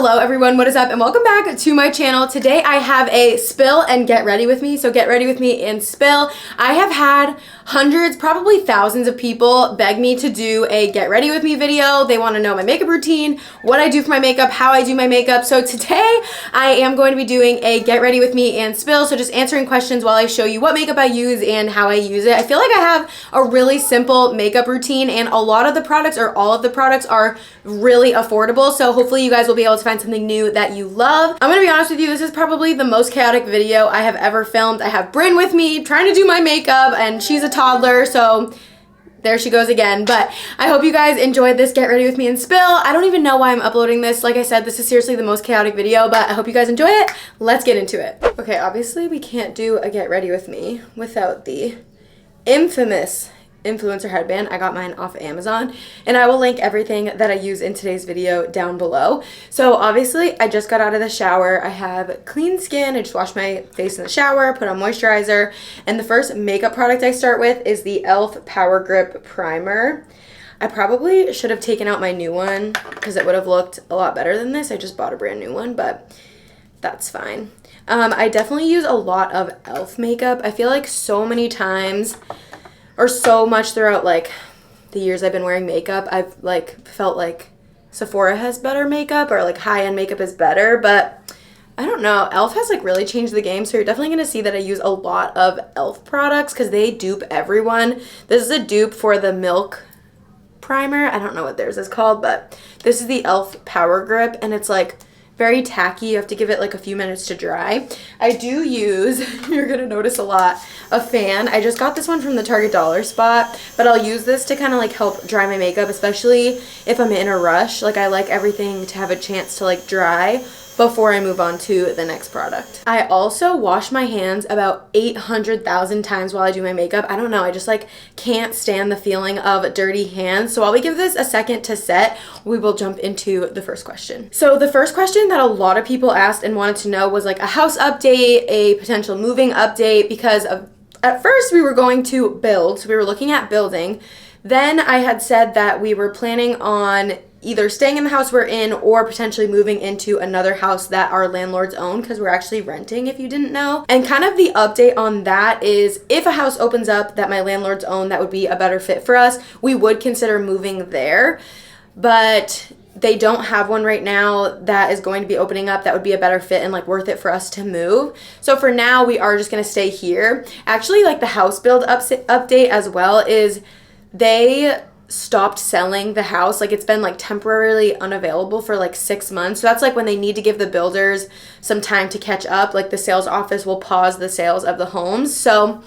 Hello everyone, what is up, and welcome back to my channel. Today I have a spill and get ready with me. So get ready with me and spill. I have had hundreds, probably thousands of people beg me to do a get ready with me video. They want to know my makeup routine, what I do for my makeup, how I do my makeup. So today I am going to be doing a get ready with me and spill. So just answering questions while I show you what makeup I use and how I use it. I feel like I have a really simple makeup routine, and a lot of the products, or all of the products, are really affordable. So hopefully you guys will be able to find something new that you love. I'm gonna be honest with you, this is probably the most chaotic video I have ever filmed. I have Bryn with me trying to do my makeup, and she's a toddler, so there she goes again. But I hope you guys enjoyed this get ready with me and spill. I don't even know why I'm uploading this. Like I said, this is seriously the most chaotic video, but I hope you guys enjoy it. Let's get into it. Okay, obviously we can't do a get ready with me without the infamous influencer headband. I got mine off Amazon, and I will link everything that I use in today's video down below. So obviously I just got out of the shower. I have clean skin. I just washed my face in the shower, put on moisturizer, and the first makeup product I start with is the e.l.f. Power Grip Primer. I probably should have taken out my new one because it would have looked a lot better than this. I just bought a brand new one, but that's fine. I definitely use a lot of e.l.f. makeup. I feel like so many times, or so much throughout like the years I've been wearing makeup, I've like felt like Sephora has better makeup, or like high-end makeup is better, but I don't know. e.l.f. has like really changed the game, so you're definitely gonna see that I use a lot of e.l.f. products because they dupe everyone. This is a dupe for the Milk Primer. I don't know what theirs is called, but this is the e.l.f. Power Grip, and it's like very tacky. You have to give it like a few minutes to dry. I do use, you're gonna notice a lot, a fan. I just got this one from the Target dollar spot, but I'll use this to kind of like help dry my makeup, especially if I'm in a rush. Like I like everything to have a chance to like dry before I move on to the next product. I also wash my hands about 800,000 times while I do my makeup. I don't know, I just like can't stand the feeling of dirty hands. So while we give this a second to set, we will jump into the first question. So the first question that a lot of people asked and wanted to know was like a house update, a potential moving update, because at first we were going to build, so we were looking at building. Then I had said that we were planning on either staying in the house we're in or potentially moving into another house that our landlords own, because we're actually renting, if you didn't know. And kind of the update on that is if a house opens up that my landlords own that would be a better fit for us, we would consider moving there. But they don't have one right now that is going to be opening up that would be a better fit and like worth it for us to move. So for now, we are just going to stay here. Actually, like the house build update as well is they stopped selling the house. Like it's been like temporarily unavailable for like 6 months. So that's like when they need to give the builders some time to catch up. Like the sales office will pause the sales of the homes. So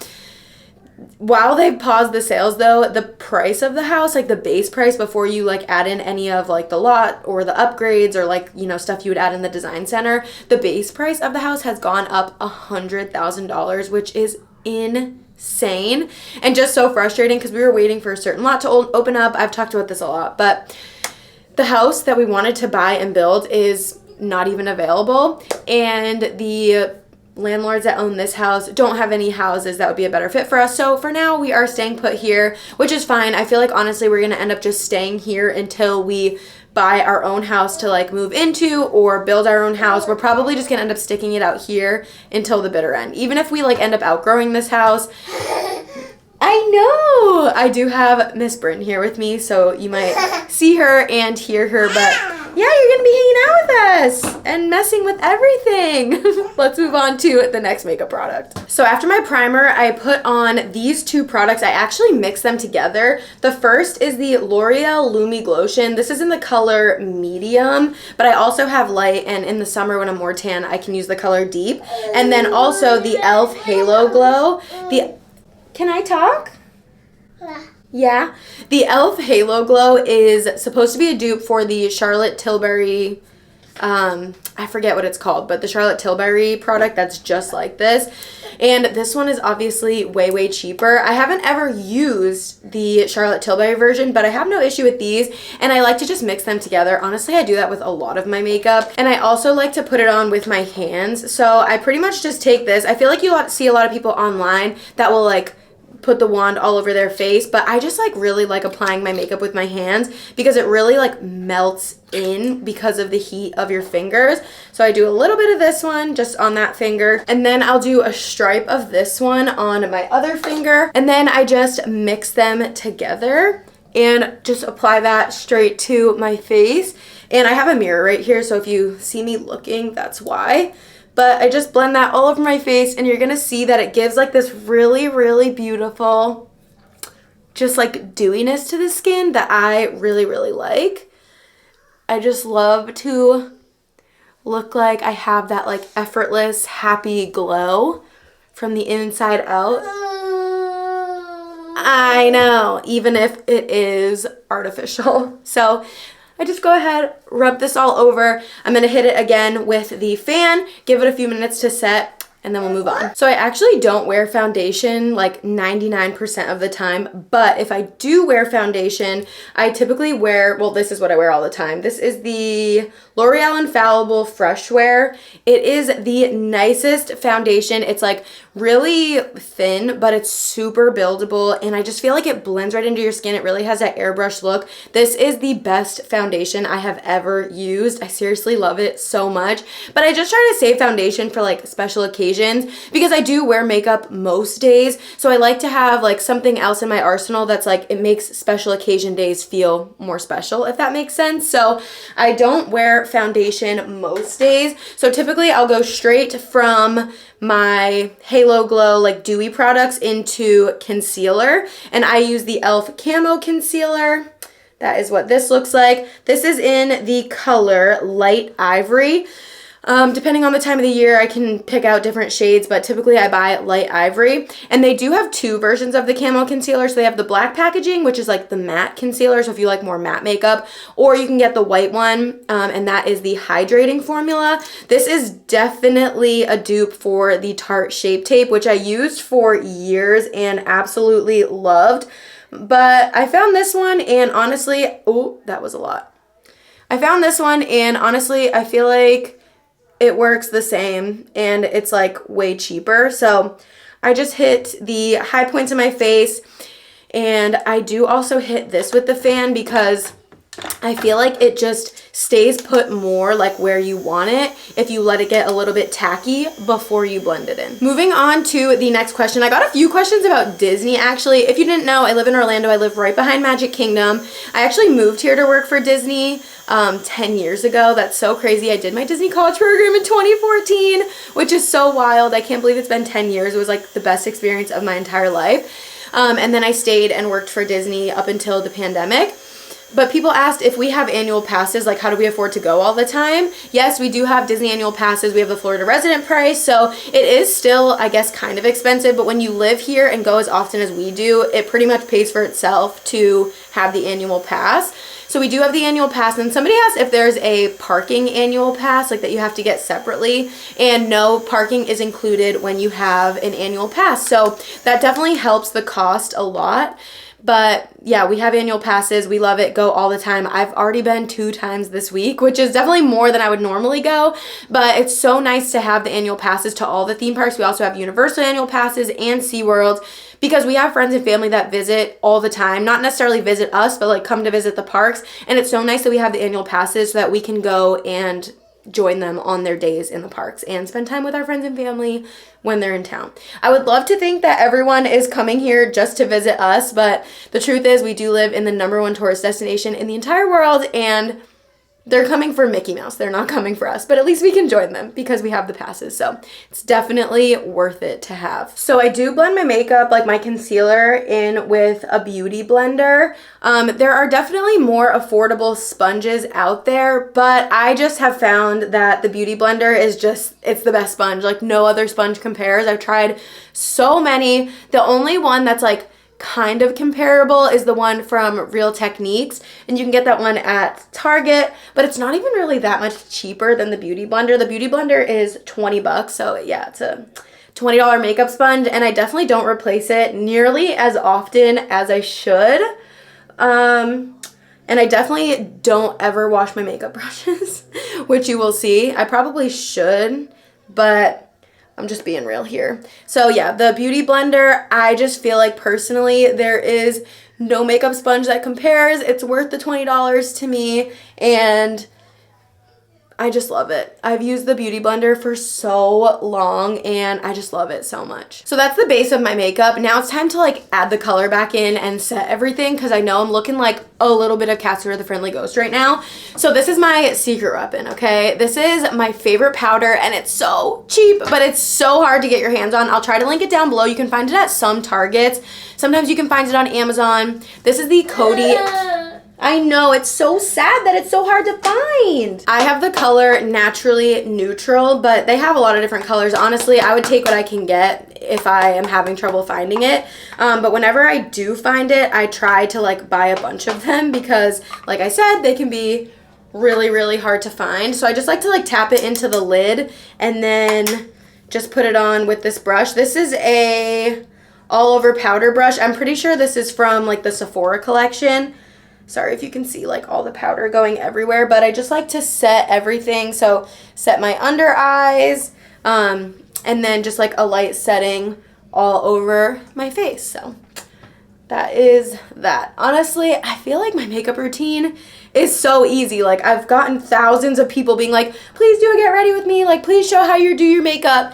while they've paused the sales though, the price of the house, like the base price before you like add in any of like the lot or the upgrades or like, you know, stuff you would add in the design center, the base price of the house has gone up $100,000, which is insane and just so frustrating because we were waiting for a certain lot to open up. I've talked about this a lot, but the house that we wanted to buy and build is not even available, and the landlords that own this house don't have any houses that would be a better fit for us. So for now we are staying put here, which is fine. I feel like honestly we're gonna end up just staying here until we buy our own house to like move into or build our own house. We're probably just gonna end up sticking it out here until the bitter end. Even if we like end up outgrowing this house. I know! I do have Miss Bryn here with me, so you might see her and hear her, but yeah, you're gonna be hanging out with us and messing with everything. Let's move on to the next makeup product. So after my primer, I put on these two products. I actually mix them together. The first is the L'Oreal Lumi Glotion. This is in the color medium, but I also have light, and in the summer when I'm more tan, I can use the color deep. And then also the e.l.f. Halo Glow. Can I talk? Yeah. The e.l.f. Halo Glow is supposed to be a dupe for the Charlotte Tilbury, I forget what it's called, but the Charlotte Tilbury product that's just like this. And this one is obviously way, way cheaper. I haven't ever used the Charlotte Tilbury version, but I have no issue with these, and I like to just mix them together. Honestly, I do that with a lot of my makeup, and I also like to put it on with my hands. So I pretty much just take this. I feel like you see a lot of people online that will like put the wand all over their face, but I just like really like applying my makeup with my hands because it really like melts in because of the heat of your fingers. So I do a little bit of this one just on that finger, and then I'll do a stripe of this one on my other finger, and then I just mix them together and just apply that straight to my face. And I have a mirror right here, so if you see me looking, that's why. But I just blend that all over my face, and you're gonna see that it gives like this really, really beautiful, just like dewiness to the skin that I really, really like. I just love to look like I have that like effortless, happy glow from the inside out. I know, even if it is artificial. So I just go ahead, rub this all over. I'm gonna hit it again with the fan, give it a few minutes to set, and then we'll move on. So I actually don't wear foundation like 99% of the time, but if I do wear foundation, I typically wear, well, this is what I wear all the time. This is the L'Oreal Infallible Fresh Wear. It is the nicest foundation. It's like really thin, but it's super buildable, and I just feel like it blends right into your skin. It really has that airbrush look. This is the best foundation I have ever used. I seriously love it so much, but I just try to save foundation for like special occasions because I do wear makeup most days, so I like to have like something else in my arsenal that's like, it makes special occasion days feel more special, if that makes sense. So I don't wear foundation most days, so typically I'll go straight from my Halo Glow like dewy products into concealer, and I use the e.l.f. Camo Concealer. That is what this looks like. This is in the color Light Ivory. Depending on the time of the year, I can pick out different shades, but typically I buy Light Ivory. And they do have two versions of the Camo Concealer. So they have the black packaging, which is like the matte concealer, so if you like more matte makeup, or you can get the white one, and that is the hydrating formula. This is definitely a dupe for the Tarte Shape Tape, which I used for years and absolutely loved. But I found this one, and honestly, oh, that was a lot. I found this one, and honestly, I feel like it works the same, and it's like way cheaper. So I just hit the high points of my face, and I do also hit this with the fan because I feel like it just stays put more like where you want it if you let it get a little bit tacky before you blend it in. Moving on to the next question. I got a few questions about Disney actually. If you didn't know, I live in Orlando. I live right behind Magic Kingdom. I actually moved here to work for Disney 10 years ago. That's so crazy. I did my Disney college program in 2014, which is so wild. I can't believe it's been 10 years. It was like the best experience of my entire life. And then I stayed and worked for Disney up until the pandemic. But people asked if we have annual passes, like how do we afford to go all the time? Yes, we do have Disney annual passes. We have the Florida resident price, so it is still, I guess, kind of expensive, but when you live here and go as often as we do, it pretty much pays for itself to have the annual pass. So we do have the annual pass, and somebody asked if there's a parking annual pass, like that you have to get separately, and no, parking is included when you have an annual pass. So that definitely helps the cost a lot. But yeah, we have annual passes. We love it. Go all the time. I've already been 2 times this week, which is definitely more than I would normally go. But it's so nice to have the annual passes to all the theme parks. We also have Universal annual passes and SeaWorld because we have friends and family that visit all the time. Not necessarily visit us, but like come to visit the parks. And it's so nice that we have the annual passes so that we can go and join them on their days in the parks and spend time with our friends and family when they're in town. I would love to think that everyone is coming here just to visit us, but the truth is we do live in the #1 tourist destination in the entire world, and they're coming for Mickey Mouse. They're not coming for us, but at least we can join them because we have the passes. So it's definitely worth it to have. So I do blend my makeup, like my concealer, in with a beauty blender. There are definitely more affordable sponges out there, but I just have found that the beauty blender is just, it's the best sponge. Like no other sponge compares. I've tried so many. The only one that's like kind of comparable is the one from Real Techniques, and you can get that one at Target, but it's not even really that much cheaper than the beauty blender. The beauty blender is 20 bucks, so yeah, it's a $20 makeup sponge, and I definitely don't replace it nearly as often as I should. And I definitely don't ever wash my makeup brushes, which you will see. I probably should, but I'm just being real here. So yeah, the Beauty Blender, I just feel like personally there is no makeup sponge that compares. It's worth the $20 to me, and I just love it. I've used the Beauty Blender for so long and I just love it so much. So that's the base of my makeup. Now it's time to like add the color back in and set everything, because I know I'm looking like a little bit of Casper the Friendly Ghost right now. So this is my secret weapon, okay? This is my favorite powder and it's so cheap, but it's so hard to get your hands on. I'll try to link it down below. You can find it at some Targets. Sometimes you can find it on Amazon. This is the Coty. I know, it's so sad that it's so hard to find. I have the color Naturally Neutral, but they have a lot of different colors. Honestly, I would take what I can get if I am having trouble finding it. But whenever I do find it, I try to like buy a bunch of them because, like I said, they can be really, really hard to find. So I just like to like tap it into the lid and then just put it on with this brush. This is a all over powder brush. I'm pretty sure this is from like the Sephora collection. Sorry if you can see like all the powder going everywhere, but I just like to set everything. So set my under eyes, and then just like a light setting all over my face. So that is that. Honestly, I feel like my makeup routine is so easy. Like I've gotten thousands of people being like, please do a get ready with me. Like, please show how you do your makeup.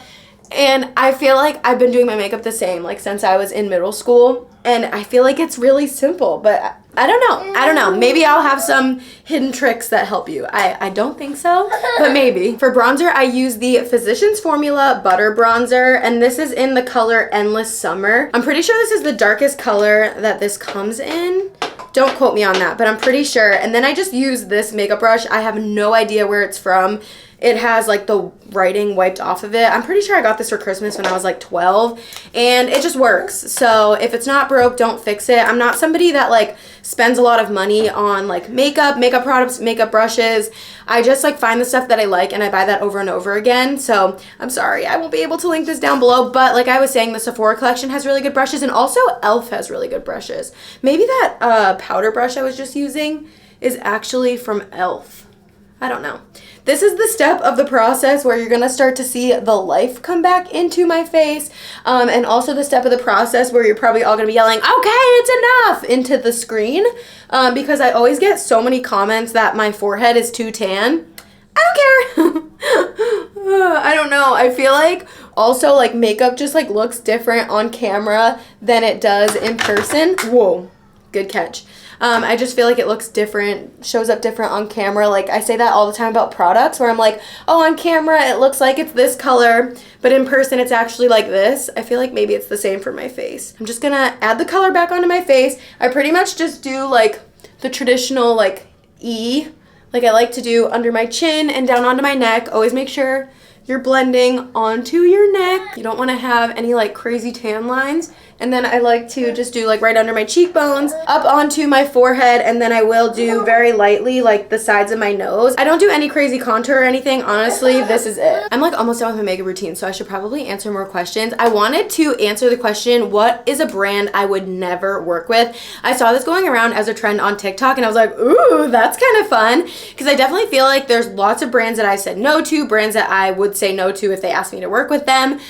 And I feel like I've been doing my makeup the same like since I was in middle school, and I feel like it's really simple, but I don't know. Maybe I'll have some hidden tricks that help you. I don't think so, but maybe. For bronzer, I use the Physicians Formula Butter Bronzer, and this is in the color Endless Summer. I'm pretty sure this is the darkest color that this comes in. Don't quote me on that, but I'm pretty sure. And then I just use this makeup brush. I have no idea where it's from. It has like the writing wiped off of it. I'm pretty sure I got this for Christmas when I was like 12, and it just works. So if it's not broke, don't fix it. I'm not somebody that like spends a lot of money on like makeup products, makeup brushes. I just like find the stuff that I like and I buy that over and over again. So I'm sorry, I won't be able to link this down below, but like I was saying, the Sephora collection has really good brushes, and also e.l.f. has really good brushes. Maybe that powder brush I was just using is actually from e.l.f. I don't know. This is the step of the process where you're gonna start to see the life come back into my face, and also the step of the process where you're probably all gonna be yelling, okay, it's enough, into the screen, because I always get so many comments that my forehead is too tan. I don't care. I don't know. I feel like also like makeup just like looks different on camera than it does in person. Whoa, good catch. I just feel like it looks different, shows up different on camera. Like I say that all the time about products where I'm like, oh, on camera it looks like it's this color, but in person it's actually like this. I feel like maybe it's the same for my face. I'm just gonna add the color back onto my face. I pretty much just do like the traditional like E, like I like to do under my chin and down onto my neck. Always make sure you're blending onto your neck. You don't want to have any like crazy tan lines. And then I like to just do like right under my cheekbones, up onto my forehead, and then I will do very lightly like the sides of my nose. I don't do any crazy contour or anything. Honestly, this is it. I'm like almost done with my makeup routine, so I should probably answer more questions. I wanted to answer the question, what is a brand I would never work with? I saw this going around as a trend on TikTok, and I was like, ooh, that's kind of fun. Because I definitely feel like there's lots of brands that I said no to, brands that I would say no to if they asked me to work with them.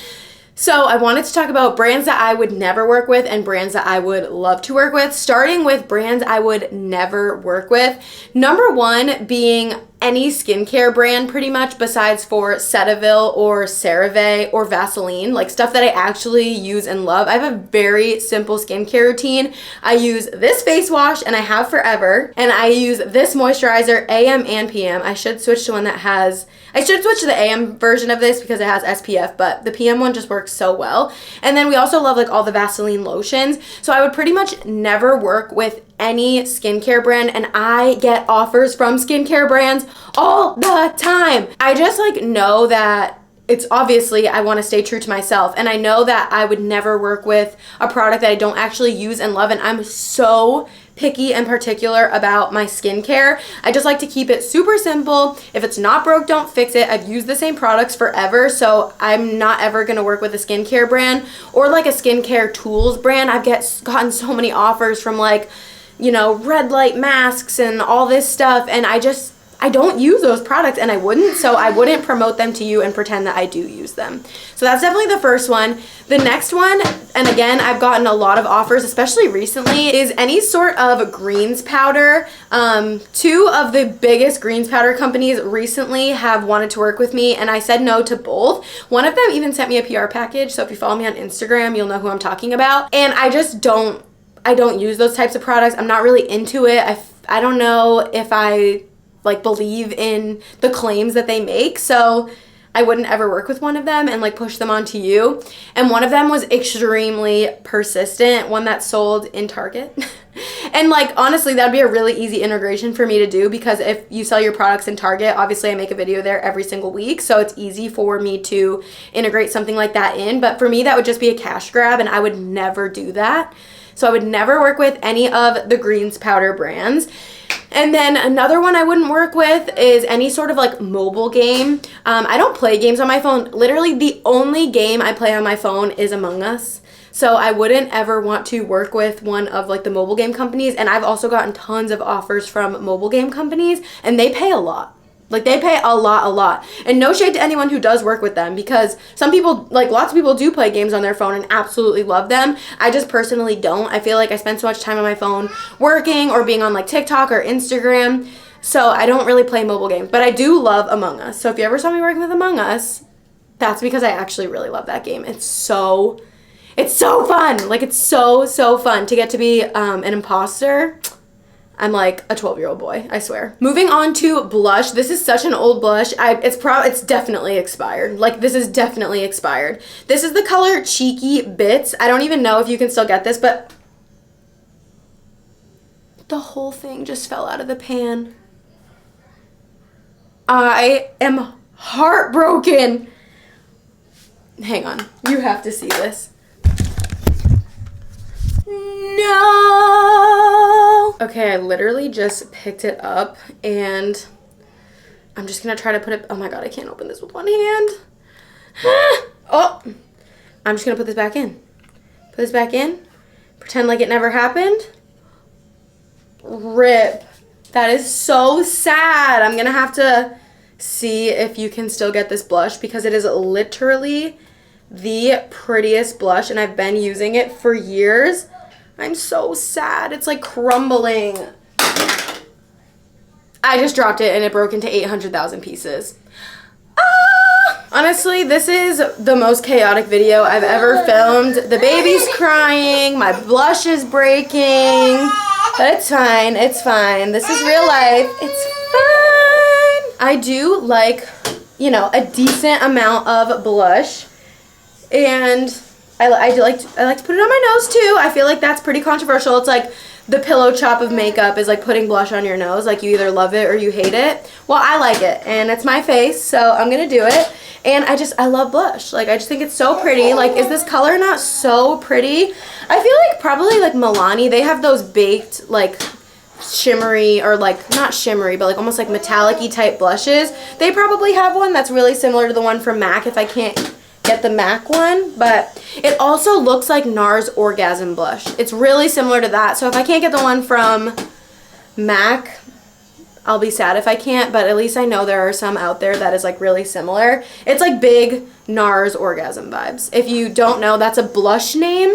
So I wanted to talk about brands that I would never work with and brands that I would love to work with, starting with brands I would never work with. Number one being any skincare brand pretty much, besides for Cetaphil or CeraVe or Vaseline, like stuff that I actually use and love. I have a very simple skincare routine. I use this face wash, and I have forever, and I use this moisturizer AM and PM. I should switch to one that has, I should switch to the AM version of this because it has SPF, but the PM one just works so well. And then we also love like all the Vaseline lotions. So I would pretty much never work with any skincare brand, and I get offers from skincare brands all the time. I just like know that it's obviously I want to stay true to myself, and I know that I would never work with a product that I don't actually use and love, and I'm so picky and particular about my skincare. I just like to keep it super simple. If it's not broke, don't fix it. I've used the same products forever, so I'm not ever gonna work with a skincare brand or like a skincare tools brand. I've gotten so many offers from like, you know, red light masks and all this stuff, and I I don't use those products and I wouldn't, so I wouldn't promote them to you and pretend that I do use them. So that's definitely the first one. The next one, and again, I've gotten a lot of offers, especially recently, is any sort of greens powder. Two of the biggest greens powder companies recently have wanted to work with me, and I said no to both. One of them even sent me a PR package, so if you follow me on Instagram, you'll know who I'm talking about. And I just don't use those types of products. I'm not really into it. I don't know if I like believe in the claims that they make, so I wouldn't ever work with one of them and like push them onto you. And one of them was extremely persistent, one that sold in Target. And like honestly, that'd be a really easy integration for me to do, because if you sell your products in Target, obviously I make a video there every single week, so it's easy for me to integrate something like that in. But for me, that would just be a cash grab and I would never do that. So I would never work with any of the greens powder brands. And then another one I wouldn't work with is any sort of like mobile game. I don't play games on my phone. Literally the only game I play on my phone is Among Us. So I wouldn't ever want to work with one of like the mobile game companies. And I've also gotten tons of offers from mobile game companies and they pay a lot. Like they pay a lot. And no shade to anyone who does work with them, because some people, like lots of people do play games on their phone and absolutely love them. I just personally don't. I feel like I spend so much time on my phone working or being on like TikTok or Instagram. So I don't really play mobile games, but I do love Among Us. So if you ever saw me working with Among Us, that's because I actually really love that game. It's so fun. Like it's so fun to get to be an imposter. I'm like a 12-year-old boy, I swear. Moving on to blush. This is such an old blush. It's definitely expired. Like this is definitely expired. This is the color Cheeky Bits. I don't even know if you can still get this, but the whole thing just fell out of the pan. I am heartbroken. Hang on, you have to see this. No! Okay, I literally just picked it up and I'm just gonna try to put it, oh my god, I can't open this with one hand. Oh! I'm just gonna put this back in. Put this back in. Pretend like it never happened. Rip. That is so sad. I'm gonna have to see if you can still get this blush, because it is literally the prettiest blush and I've been using it for years. I'm so sad. It's like crumbling. I just dropped it and it broke into 800,000 pieces. Ah! Honestly, this is the most chaotic video I've ever filmed. The baby's crying, my blush is breaking, but it's fine, it's fine. This is real life, it's fine. I do like, you know, a decent amount of blush, and I like to put it on my nose too. I feel like that's pretty controversial. It's like the pillow chop of makeup is like putting blush on your nose. Like you either love it or you hate it. Well, I like it and it's my face, so I'm gonna do it. And I love blush. Like I just think it's so pretty. Like, is this color not so pretty? I feel like probably like Milani, they have those baked like shimmery, or like not shimmery, but like almost like metallic-y type blushes. They probably have one that's really similar to the one from MAC if I can't get the MAC one, but it also looks like NARS Orgasm Blush. It's really similar to that, so if I can't get the one from MAC, I'll be sad if I can't, but at least I know there are some out there that is like really similar. It's like big NARS Orgasm vibes. If you don't know, that's a blush name.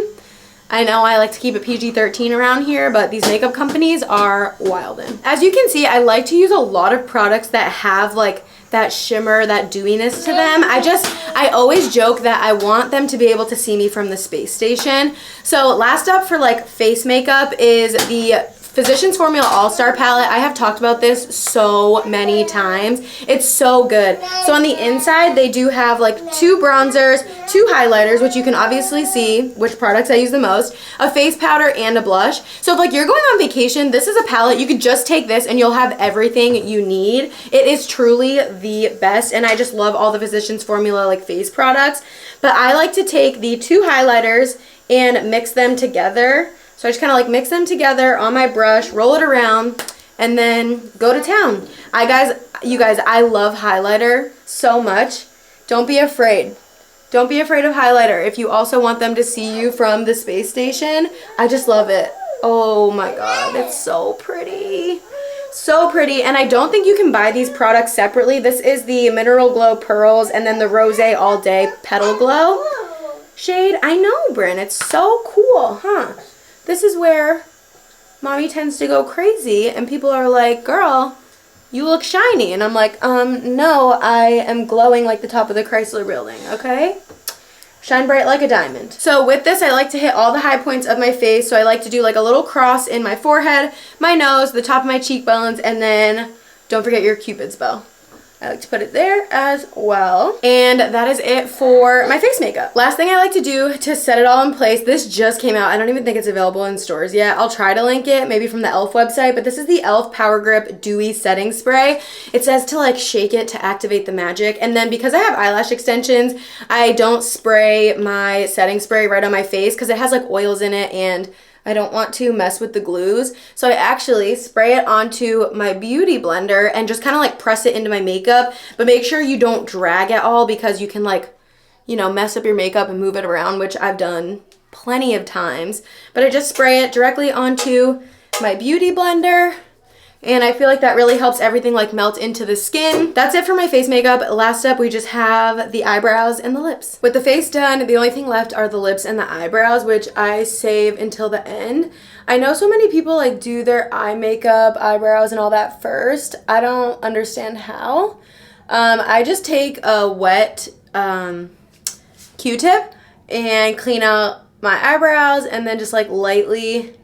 I know I like to keep it PG-13 around here, but these makeup companies are wildin'. As you can see, I like to use a lot of products that have like that shimmer, that dewiness to them. I always joke that I want them to be able to see me from the space station. So last up for like face makeup is the Physicians Formula All-Star palette. I have talked about this so many times. It's so good. So on the inside, they do have like 2 bronzers, 2 highlighters, which you can obviously see which products I use the most, a face powder, and a blush. So if like you're going on vacation, this is a palette. You could just take this and you'll have everything you need. It is truly the best, and I just love all the Physicians Formula like face products. But I like to take the 2 highlighters and mix them together. So I just kind of like mix them together on my brush, roll it around, and then go to town. You guys, I love highlighter so much. Don't be afraid. Don't be afraid of highlighter. If you also want them to see you from the space station, I just love it. Oh my god, it's so pretty. So pretty, and I don't think you can buy these products separately. This is the Mineral Glow Pearls and then the Rose All Day Petal Glow shade. I know, Bryn, it's so cool, huh? This is where mommy tends to go crazy and people are like, girl, you look shiny. And I'm like, no, I am glowing like the top of the Chrysler building, okay? Shine bright like a diamond. So with this, I like to hit all the high points of my face. So I like to do like a little cross in my forehead, my nose, the top of my cheekbones, and then don't forget your Cupid's bow. I like to put it there as well. And that is it for my face makeup. Last thing I like to do to set it all in place, this just came out. I don't even think it's available in stores yet. I'll try to link it, maybe from the e.l.f. website, but this is the e.l.f. Power Grip Dewy Setting Spray. It says to like shake it to activate the magic. And then because I have eyelash extensions, I don't spray my setting spray right on my face because it has like oils in it and I don't want to mess with the glues. So I actually spray it onto my beauty blender and just kind of like press it into my makeup. But make sure you don't drag at all because you can like, you know, mess up your makeup and move it around, which I've done plenty of times. But I just spray it directly onto my beauty blender. And I feel like that really helps everything like melt into the skin. That's it for my face makeup. Last up, we just have the eyebrows and the lips. With the face done, the only thing left are the lips and the eyebrows, which I save until the end. I know so many people like do their eye makeup, eyebrows, and all that first. I don't understand how. I just take a wet Q-tip and clean out my eyebrows and then just like lightly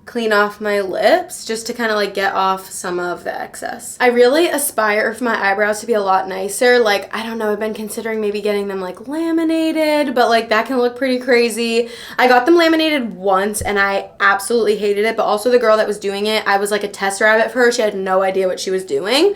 clean off my lips just to kind of like get off some of the excess. I really aspire for my eyebrows to be a lot nicer. Like, I don't know, I've been considering maybe getting them like laminated, but like that can look pretty crazy. I got them laminated once and I absolutely hated it, but also the girl that was doing it, I was like a test rabbit for her. She had no idea what she was doing.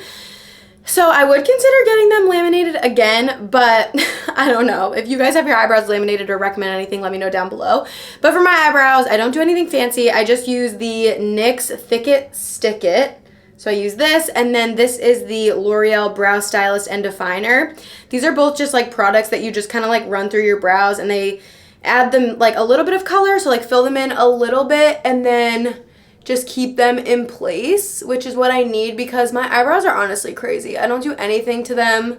So I would consider getting them laminated again, but I don't know. If you guys have your eyebrows laminated or recommend anything, let me know down below. But for my eyebrows, I don't do anything fancy. I just use the NYX Thick It Stick It. So I use this, and then this is the L'Oreal Brow Stylist and Definer. These are both just like products that you just kind of like run through your brows, and they add them like a little bit of color, so like fill them in a little bit, and then just keep them in place, which is what I need because my eyebrows are honestly crazy. I don't do anything to them.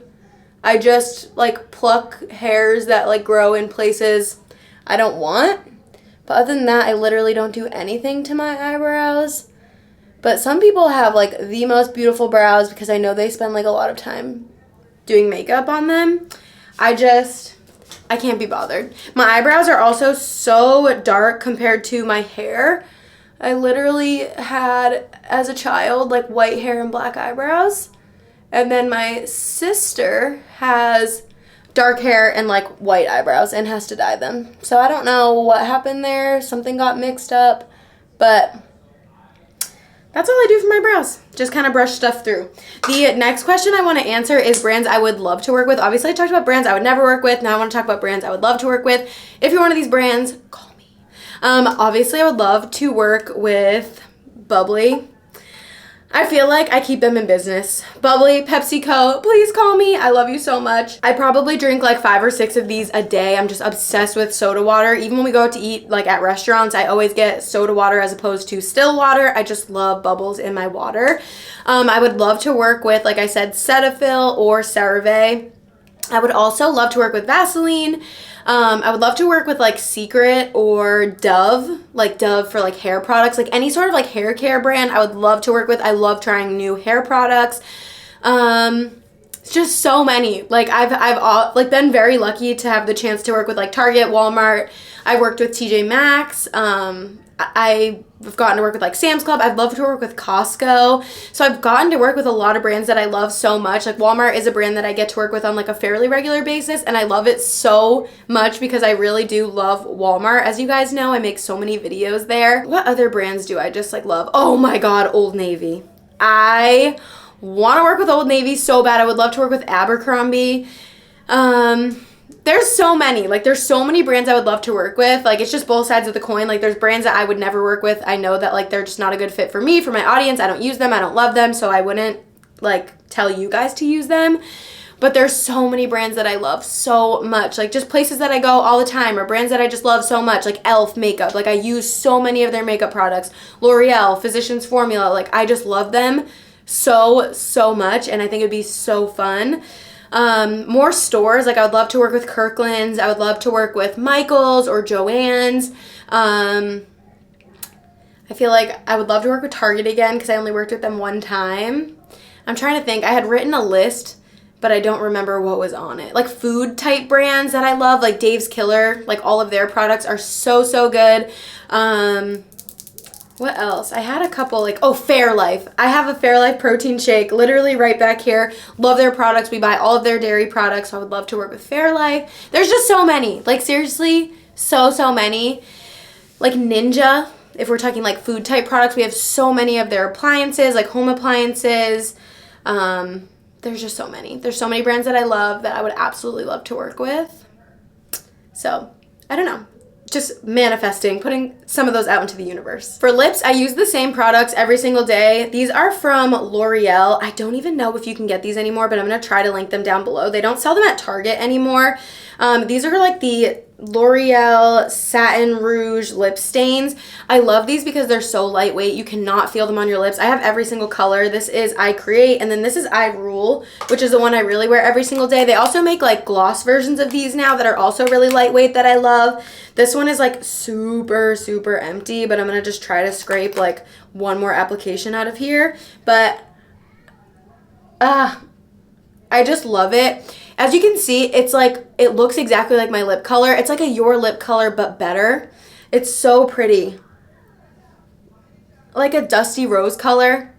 I just like pluck hairs that like grow in places I don't want. But other than that, I literally don't do anything to my eyebrows. But some people have like the most beautiful brows because I know they spend like a lot of time doing makeup on them. I can't be bothered. My eyebrows are also so dark compared to my hair. I literally had, as a child, like white hair and black eyebrows. And then my sister has dark hair and like white eyebrows and has to dye them. So I don't know what happened there. Something got mixed up. But that's all I do for my brows. Just kind of brush stuff through. The next question I want to answer is brands I would love to work with. Obviously, I talked about brands I would never work with. Now I want to talk about brands I would love to work with. If you're one of these brands, call me. Obviously, I would love to work with Bubbly. I feel like I keep them in business. Bubbly, PepsiCo, please call me. I love you so much. I probably drink like 5 or 6 of these a day. I'm just obsessed with soda water. Even when we go out to eat like at restaurants, I always get soda water as opposed to still water. I just love bubbles in my water. I would love to work with, like I said, Cetaphil or CeraVe. I would also love to work with Vaseline. I would love to work with like Secret or Dove, like Dove for like hair products, like any sort of like hair care brand I would love to work with. I love trying new hair products. It's just so many. Like I've like been very lucky to have the chance to work with like Target, Walmart. I worked with TJ Maxx. I've gotten to work with like Sam's Club. I've loved to work with Costco. So I've gotten to work with a lot of brands that I love so much. Like Walmart is a brand that I get to work with on like a fairly regular basis. And I love it so much because I really do love Walmart. As you guys know, I make so many videos there. What other brands do I just like love? Oh my God, Old Navy. I want to work with Old Navy so bad. I would love to work with Abercrombie. There's so many. Like, there's so many brands I would love to work with. Like, it's just both sides of the coin. Like, there's brands that I would never work with. I know that, like, they're just not a good fit for me, for my audience. I don't use them. I don't love them. So I wouldn't, like, tell you guys to use them. But there's so many brands that I love so much. Like just places that I go all the time, or brands that I just love so much. Like e.l.f. makeup. Like I use so many of their makeup products. L'Oreal, Physicians Formula. Like I just love them so much, and I think it'd be so fun. More stores. Like I would love to work with Kirkland's. I would love to work with Michael's or Joann's. I feel like I would love to work with Target again because I only worked with them one time. I'm trying to think. I had written a list, but I don't remember what was on it. Like food type brands that I love, like Dave's Killer, like all of their products are so good. What else? I had a couple, like, oh, Fairlife. I have a Fairlife protein shake literally right back here. Love their products. We buy all of their dairy products, so I would love to work with Fairlife. There's just so many. Like seriously, so many. Like Ninja, if we're talking like food type products, we have so many of their appliances, like home appliances. There's just so many. There's so many brands that I love that I would absolutely love to work with. So, I don't know. Just manifesting, putting some of those out into the universe. For lips, I use the same products every single day. These are from L'Oreal. I don't even know if you can get these anymore, but I'm going to try to link them down below. They don't sell them at Target anymore. These are like the L'Oreal Satin Rouge lip stains. I love these because they're so lightweight. You cannot feel them on your lips. I have every single color. This is I Create, and then this is I Rule, which is the one I really wear every single day. They also make like gloss versions of these now that are also really lightweight that I love. This one is like super empty, but I'm going to just try to scrape like one more application out of here. But I just love it. As you can see, it's like, it looks exactly like my lip color. It's like a Your Lip color, but better. It's so pretty. Like a dusty rose color.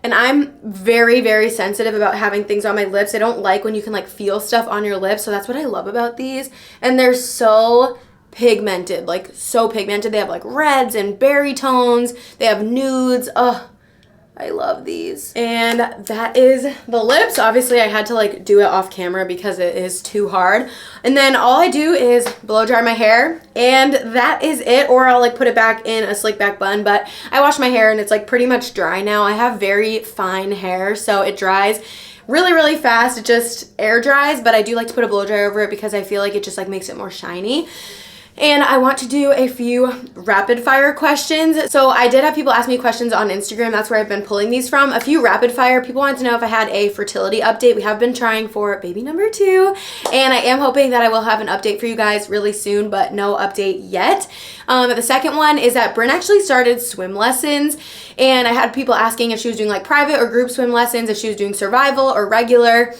And I'm very sensitive about having things on my lips. I don't like when you can like feel stuff on your lips. So that's what I love about these. And they're so pigmented, like so pigmented. They have like reds and berry tones. They have nudes. Ugh. I love these. And that is the lips. Obviously, I had to like do it off camera because it is too hard. And then all I do is blow dry my hair, and that is it. Or I'll like put it back in a slick back bun, but I wash my hair and it's like pretty much dry now. I have very fine hair, so it dries really fast. It just air dries, but I do like to put a blow dry over it because I feel like it just like makes it more shiny. And I want to do a few rapid fire questions. So I did have people ask me questions on Instagram. That's where I've been pulling these from. A few rapid fire. People wanted to know if I had a fertility update. We have been trying for baby number 2. And I am hoping that I will have an update for you guys really soon, but no update yet. The second one is that Bryn actually started swim lessons. And I had people asking if she was doing like private or group swim lessons, if she was doing survival or regular.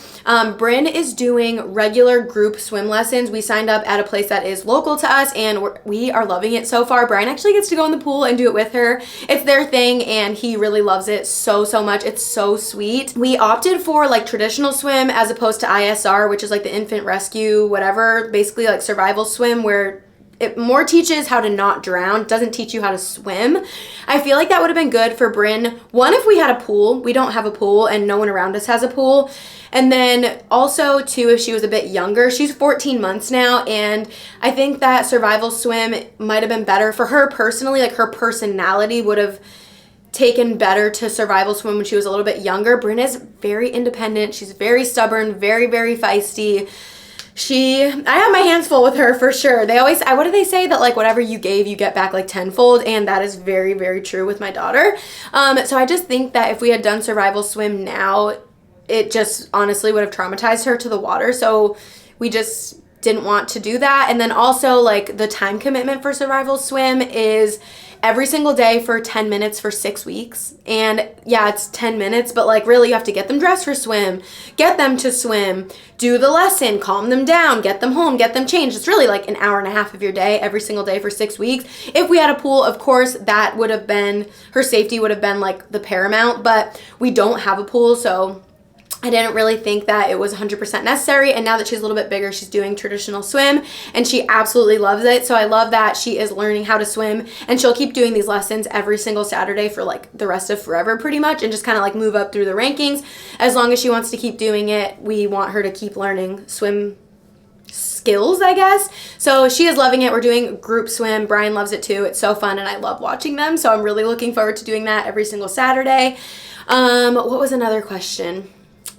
Bryn is doing regular group swim lessons. We signed up at a place that is local to us, and we are loving it so far. Brian actually gets to go in the pool and do it with her. It's their thing, and he really loves it so much. It's so sweet. We opted for like traditional swim as opposed to ISR, which is like the infant rescue, whatever, basically like survival swim, where it more teaches how to not drown, doesn't teach you how to swim. I feel like that would have been good for Bryn. One, if we had a pool. We don't have a pool, and no one around us has a pool. And then also, too, if she was a bit younger. She's 14 months now, and I think that survival swim might have been better for her personally. Like, her personality would have taken better to survival swim when she was a little bit younger. Bryn is very independent. She's very stubborn, very feisty. I have my hands full with her for sure. They always, what do they say? That like whatever you gave, you get back like tenfold, and that is very true with my daughter. So I just think that if we had done survival swim now, it just honestly would have traumatized her to the water. So we just didn't want to do that. And then also like the time commitment for survival swim is every single day for 10 minutes for 6 weeks. And yeah, it's 10 minutes, but like really you have to get them dressed for swim, get them to swim, do the lesson, calm them down, get them home, get them changed. It's really like an hour and a half of your day every single day for 6 weeks. If we had a pool, of course, that would have been, her safety would have been like the paramount, but we don't have a pool, so I didn't really think that it was 100% necessary. And now that she's a little bit bigger, she's doing traditional swim, and she absolutely loves it. So I love that she is learning how to swim, and she'll keep doing these lessons every single Saturday for like the rest of forever pretty much, and just kind of like move up through the rankings. As long as she wants to keep doing it, we want her to keep learning swim skills, I guess. So she is loving it. We're doing group swim. Brian loves it too. It's so fun, and I love watching them. So I'm really looking forward to doing that every single Saturday. What was another question?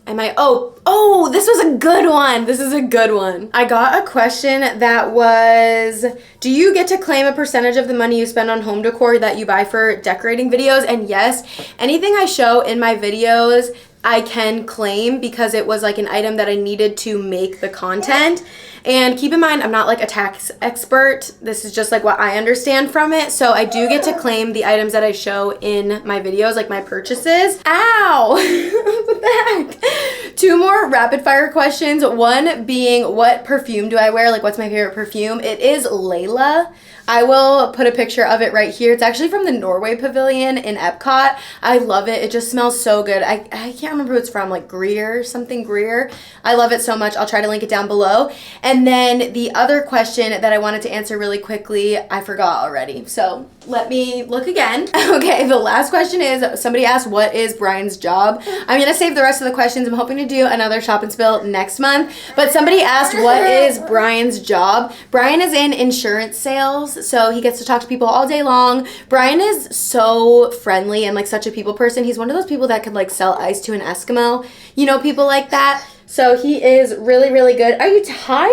Oh, this was a good one. This is a good one. I got a question that was, do you get to claim a percentage of the money you spend on home decor that you buy for decorating videos? And yes, anything I show in my videos, I can claim because it was like an item that I needed to make the content. And keep in mind, I'm not like a tax expert. This is just like what I understand from it. So I do get to claim the items that I show in my videos, like my purchases. Ow! What the heck? 2 more rapid fire questions. One being, what perfume do I wear? Like, what's my favorite perfume? It is Layla. I will put a picture of it right here. It's actually from the Norway Pavilion in Epcot. I love it. It just smells so good. I can't remember who it's from, like Greer, something Greer. I love it so much. I'll try to link it down below. And then the other question that I wanted to answer really quickly, I forgot already. So let me look again. Okay, the last question is, somebody asked, what is Brian's job? I'm gonna save the rest of the questions. I'm hoping to do another shop and spill next month. But somebody asked, what is Brian's job? Brian is in insurance sales. So he gets to talk to people all day long. Brian is so friendly and like such a people person. He's one of those people that could like sell ice to an Eskimo. You know, people like that. So he is really, really good. Are you tired?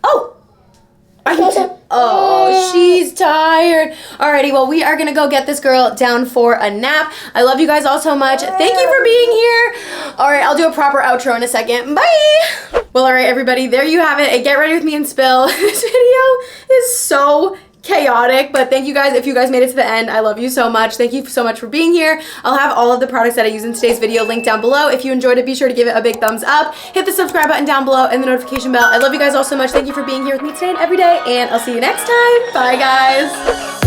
Oh. Oh, she's tired. Alrighty, well, we are gonna go get this girl down for a nap. I love you guys all so much. Thank you for being here. Alright, I'll do a proper outro in a second. Bye! Well, alright, everybody, there you have it. A Get Ready With Me and Spill. This video is so chaotic, but thank you guys. If you guys made it to the end, I love you so much. Thank you so much for being here. I'll have all of the products that I use in today's video linked down below. If you enjoyed it, be sure to give it a big thumbs up. Hit the subscribe button down below and the notification bell. I love you guys all so much. Thank you for being here with me today and every day, and I'll see you next time. Bye, guys.